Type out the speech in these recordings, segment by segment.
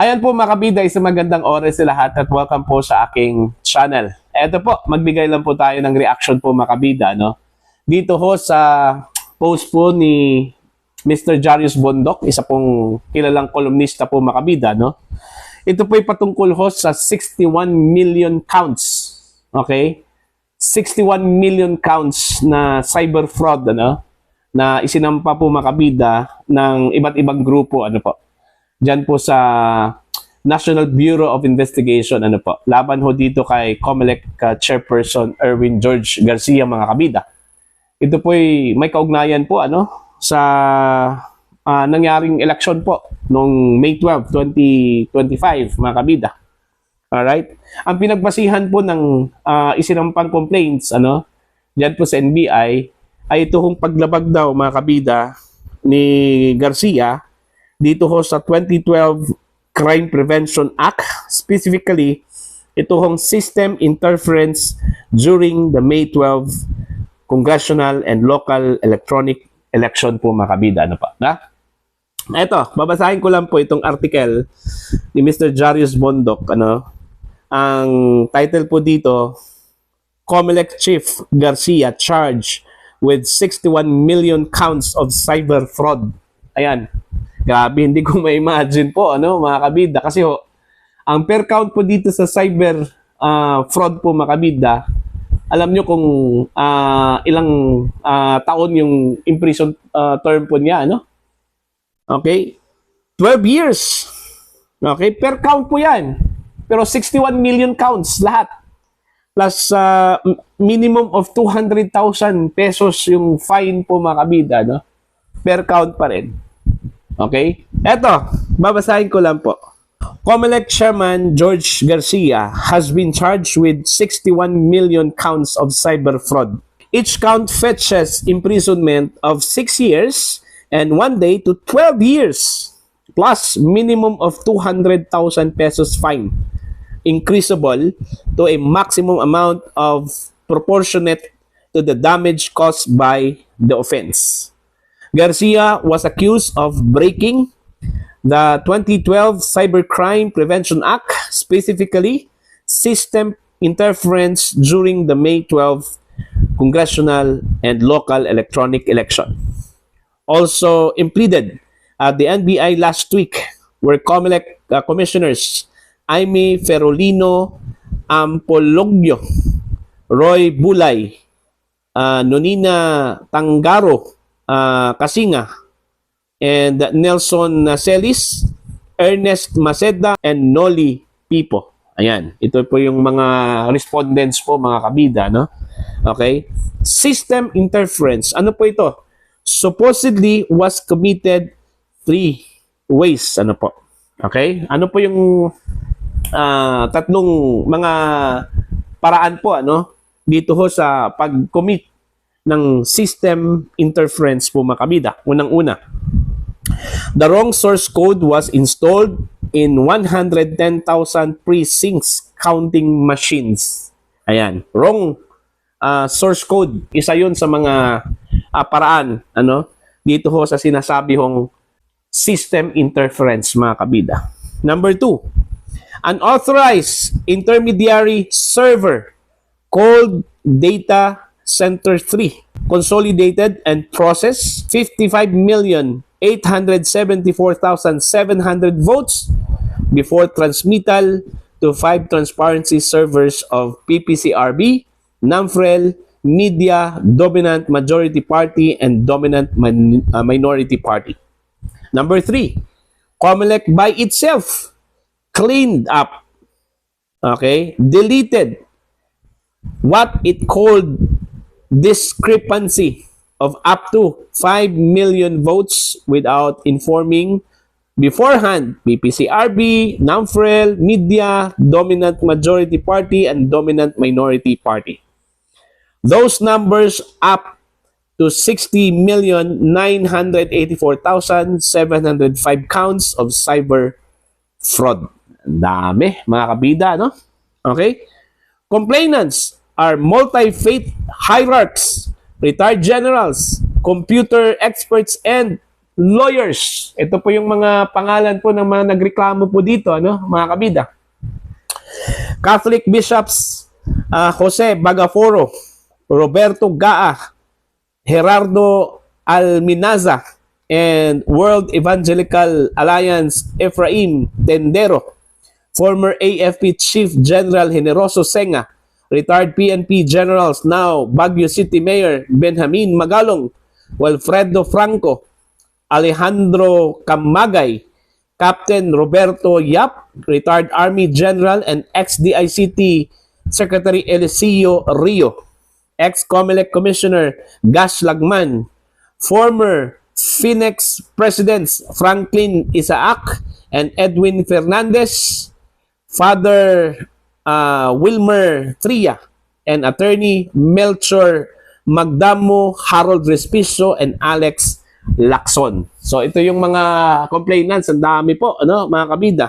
Ayan po mga kabida, isang magandang oras sa lahat at welcome po sa aking channel. Eto po, magbigay lang po tayo ng reaction po mga kabida, no? Dito ho sa post po ni Mr. Jarius Bondok, isa pong kilalang kolumnista po mga kabida, no? Ito po ay patungkol ho sa 61 million counts, okay? 61 million counts na cyber fraud, ano? Na isinampa po mga kabida ng iba't ibang grupo, ano po? Diyan po sa National Bureau of Investigation, ano po, laban ho dito kay COMELEC Chairperson Erwin George Garcia mga kabida. Ito po ay may kaugnayan po ano sa nangyaring election po noong May 12, 2025 mga kabida. Alright? Ang pinagbasihan po ng isinampang complaints ano diyan po sa NBI ay ito hong paglabag daw mga kabida ni Garcia dito ho sa 2012 Crime Prevention Act, specifically ito hong system interference during the May 12 congressional and local electronic election po mga kabida. Ano pa? Na? Ito, babasahin ko lang po itong article ni Mr. Jarius Bondok. Ano? Ang title po dito, COMELEC Chief Garcia charged with 61 million counts of cyber fraud. Ayan. Grabe, hindi ko ma-imagine po, ano, mga kabida. Kasi ho, ang per count po dito sa cyber fraud po, mga kabida, alam nyo kung ilang taon yung imprisoned term po niya, ano? Okay? 12 years. Okay? Per count po yan. Pero 61 million counts, lahat. Plus minimum of 200,000 pesos yung fine po, mga kabida, no? Per count pa rin. Okay? Eto, babasahin ko lang po. COMELEC Chairman George Garcia has been charged with 61 million counts of cyber fraud. Each count fetches imprisonment of 6 years and 1 day to 12 years, plus minimum of 200,000 pesos fine, increasable to a maximum amount of proportionate to the damage caused by the offense. Garcia was accused of breaking the 2012 Cybercrime Prevention Act, specifically system interference during the May 12 congressional and local electronic election. Also impleaded at the NBI last week were COMELEC commissioners Aimee Ferolino Ampologio, Roy Bulay, Nonina Tangaro, Kasinga, and Nelson Celis, Ernest Maceda, and Noli Pipo. Ayan, ito po yung mga respondents po, mga kabida, no? Okay? System interference. Ano po ito? Supposedly was committed 3 ways. Ano po? Okay? Ano po yung tatlong mga paraan po, ano? Dito ho sa pag-commit ng system interference po mga kabida. Unang-una, the wrong source code was installed in 110,000 precincts counting machines. Ayan, wrong source code. Isa yun sa mga paraan ano, dito ho sa sinasabi hong system interference mga kabida. Number 2, unauthorized intermediary server called Data Center 3 consolidated and processed 55,874,700 votes before transmittal to 5 transparency servers of PPCRB, NAMFREL, Media, Dominant Majority Party, and Dominant Minority Party. Number 3, COMELEC by itself cleaned up, okay, deleted what it called discrepancy of up to 5 million votes without informing beforehand PPCRB, NAMFREL, Media, Dominant Majority Party, and Dominant Minority Party. Those numbers up to 60,984,705 counts of cyber fraud. Dami, mga kabida, no? Okay? Complainants are multi-faith hierarchs, retired generals, computer experts, and lawyers. Ito po yung mga pangalan po ng mga nagreklamo po dito, ano, mga kabida. Catholic Bishops Jose Bagaforo, Roberto Gaa, Gerardo Alminaza, and World Evangelical Alliance Ephraim Tendero, former AFP Chief General Generoso Senga, retired PNP generals, now Baguio City Mayor Benjamin Magalong, Wilfredo Franco, Alejandro Camagay, Captain Roberto Yap, retired Army General and ex-DICT Secretary Eliseo Rio, ex-COMELEC Commissioner Gas Lagman, former Phoenix Presidents Franklin Isaac and Edwin Fernandez, Father Wilmer Tria, and Attorney Melchor Magdamo, Harold Respicio, and Alex Lacson. So ito yung mga complainants, ang dami po, ano, mga kabida.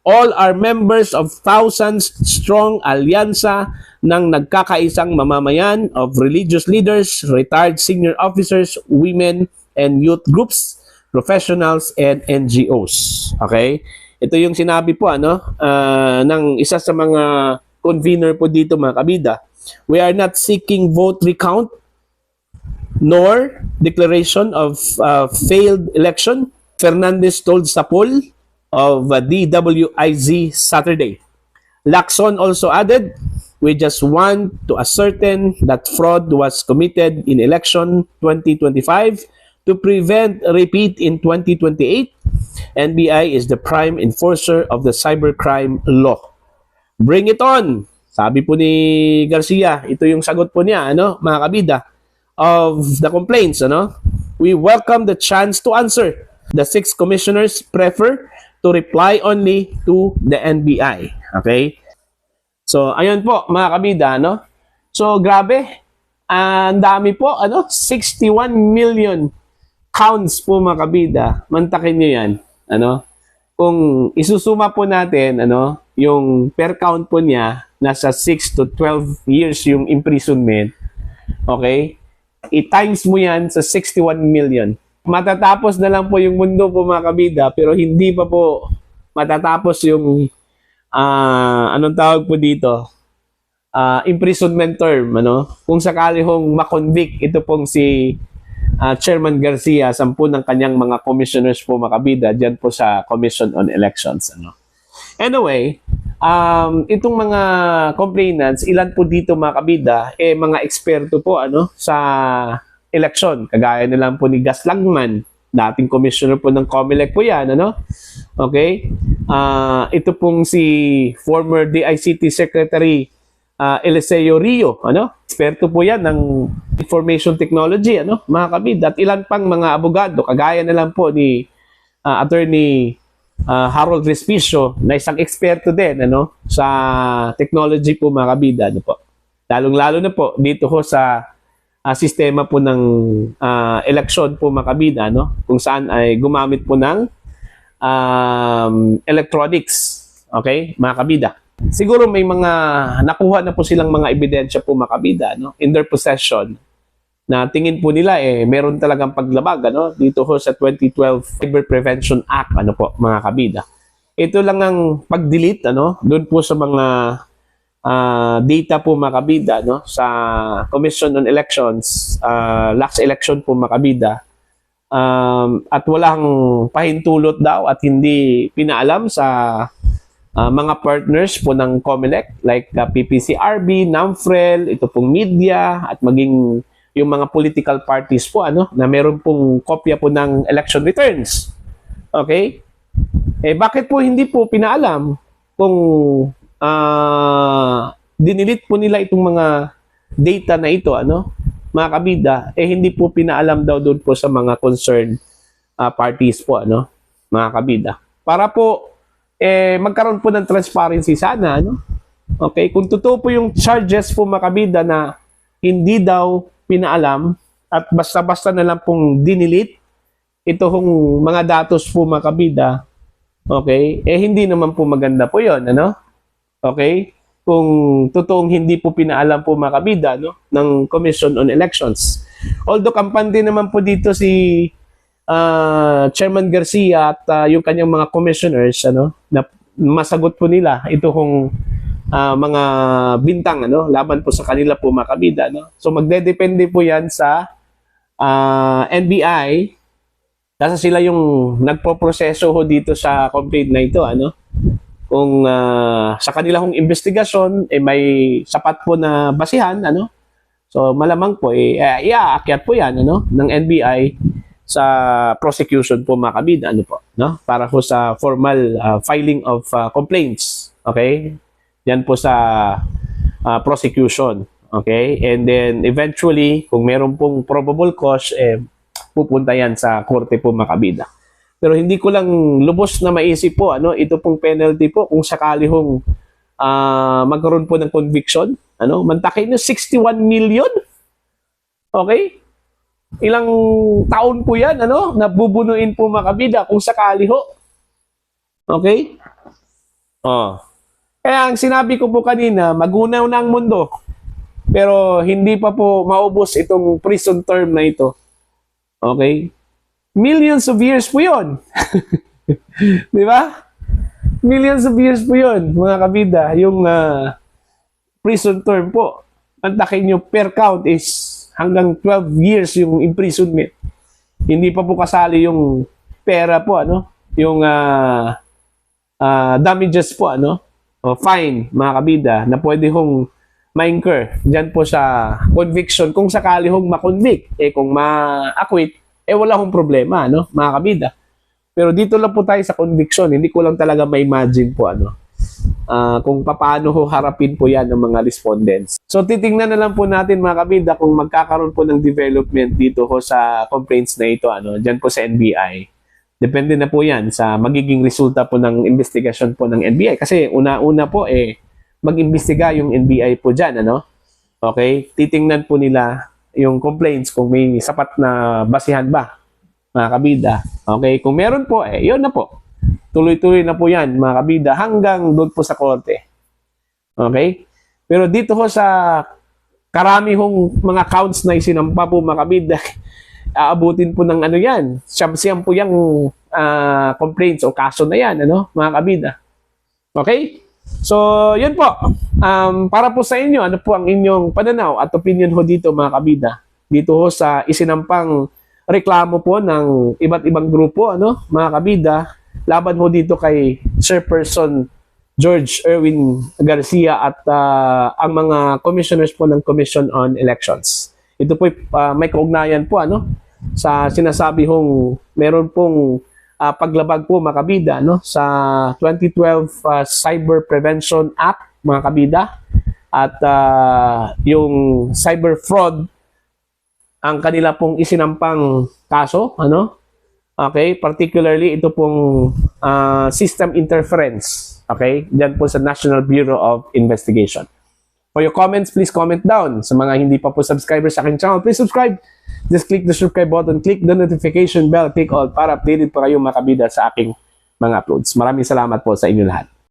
All are members of thousands strong alyansa ng nagkakaisang mamamayan of religious leaders, retired senior officers, women and youth groups, professionals and NGOs. Okay? Ito yung sinabi po, ano, ng isa sa mga convener po dito, mga kabida. We are not seeking vote recount nor declaration of failed election, Fernandez told sa poll of DWIZ Saturday. Lacson also added, we just want to ascertain that fraud was committed in election 2025 to prevent a repeat in 2028. NBI is the prime enforcer of the cybercrime law. Bring it on! Sabi po ni Garcia, ito yung sagot po niya, ano, mga kabida, of the complaints, ano? We welcome the chance to answer. The 6 commissioners prefer to reply only to the NBI. Okay? So, ayun po, mga kabida, ano? So, grabe. Ang dami po, ano? 61 million counts po, mga kabida. Mantakin nyo yan. Ano? Kung isusuma po natin, ano, yung per count po niya, nasa 6 to 12 years yung imprisonment. Okay? I-times mo yan sa 61 million. Matatapos na lang po yung mundo po, mga kabida, pero hindi pa po matatapos yung anong tawag po dito? Imprisonment term, ano? Kung sakali hong makonvict ito pong si Chairman Garcia, 10 ng kanyang mga commissioners po, mga kabida, dyan po sa Commission on Elections, ano? Anyway, itong mga complainants, ilan po dito, mga kabida, mga eksperto po, ano, sa election. Kagaya na lang po ni Gas Langman, dating commissioner po ng COMELEC po yan, ano? Okay? Ito pong si former DICT Secretary Eliseo Rio, ano? Eksperto po yan ng information technology, ano? Mga kabida, at ilan pang mga abogado, kagaya na lang po ni Attorney Harold Respicio, na isang eksperto din, ano, sa technology po, mga kabida, ano po. Lalong-lalo na po dito ho sa sistema po ng eleksyon po, mga kabida, no? Kung saan ay gumamit po ng electronics. Okay, mga kabida. Siguro may mga nakuha na po silang mga ebidensya po, mga kabida, no? In their possession, na tingin po nila meron talagang paglabag, ano, dito ho sa 2012 Cyber Prevention Act, ano po, mga kabida. Ito lang ang pag-delete, ano, doon po sa mga data po, mga kabida, no, sa Commission on Elections, last election po, mga kabida, at walang pahintulot daw at hindi pinaalam sa mga partners po ng COMELEC like PPCRB, NAMFREL, ito pong media at maging yung mga political parties po, ano, na meron pong kopya po ng election returns. Okay? Bakit po hindi po pinaalam kung dinilit po nila itong mga data na ito, ano, mga kabida, hindi po pinaalam daw doon po sa mga concerned parties po, ano, mga kabida. Para po magkaroon po ng transparency sana, ano? Okay, kung totoo po yung charges po, mga kabida, na hindi daw pinaalam at basta-basta na lang pong dinilit ito hong mga datos po, mga kabida, okay, hindi naman po maganda po yon, ano? Okay? Kung totoong hindi po pinaalam po, mga kabida, no, ng Commission on Elections. Although kampante naman po dito si Chairman Garcia at yung kanyang mga commissioners, na masagot po nila ito kung mga bintang, laban po sa kanila po mga kabida, So magdedepende po yan sa NBI kasi sila yung nagpo-proseso ho dito sa complaint na ito, Kung sa kanilang investigasyon may sapat po na basihan, So malamang po iaakyat po 'yan, ng NBI sa prosecution po mga kabida, para po sa formal filing of complaints, okay? Yan po sa prosecution, okay? And then eventually, kung meron pong probable cause, pupunta yan sa korte po mga kabida. Pero hindi ko lang lubos na maisip po, ito pong penalty po kung sakali hong magkaroon po ng conviction, mantakin nyo 61 million. Okay? Ilang taon po yan, nabubunuin po mga kabida kung sakali ho. Okay? Kaya ang sinabi ko po kanina, magunaw na ang mundo. Pero hindi pa po maubos itong prison term na ito. Okay? Millions of years po yun. Di ba? Millions of years po yun, mga kabida. Yung prison term po. Antakin nyo per count is hanggang 12 years yung imprisonment. Hindi pa po kasali yung pera po, yung damages po, o fine, mga kabida, na pwede hong ma-incur dyan po sa conviction kung sakali hong ma-convict. Kung ma-acquit, wala hong problema, mga kabida. Pero dito lang po tayo sa conviction. Hindi ko lang talaga ma-imagine po, kung paano ho harapin po yan ng mga respondents. So, titingnan na lang po natin, mga kabida, kung magkakaroon po ng development dito ho sa complaints na ito, dyan po sa NBI. Depende na po yan sa magiging resulta po ng investigasyon po ng NBI. Kasi una-una po, mag-imbestiga yung NBI po dyan, Okay? Titingnan po nila yung complaints kung may sapat na basihan ba, mga kabida. Okay? Kung meron po, yun na po. Tuloy-tuloy na po yan, mga kabida, hanggang doon po sa korte. Okay? Pero dito ho sa karami hong mga counts na isinampa po, mga kabida, aabutin po ng yan. Siyam-siyam po yung complaints o kaso na yan, mga kabida. Okay? So, yun po. Para po sa inyo, ano po ang inyong pananaw at opinion ho dito, mga kabida? Dito ho sa isinampang reklamo po ng iba't ibang grupo, mga kabida, laban ho dito kay Chairperson George Erwin Garcia at ang mga commissioners po ng Commission on Elections. Ito po may kaugnayan po, sa sinasabi hong meron pong paglabag po, mga kabida, sa 2012 Cyber Prevention Act, mga kabida, at yung cyber fraud ang kanila pong isinampang kaso, okay, particularly ito pong system interference, okay, dyan po sa National Bureau of Investigation. For your comments, please comment down. Sa mga hindi pa po subscribers sa aking channel, please subscribe. Just click the subscribe button, click the notification bell, click all para updated po kayo, mga kabida, sa aking mga uploads. Maraming salamat po sa inyo lahat.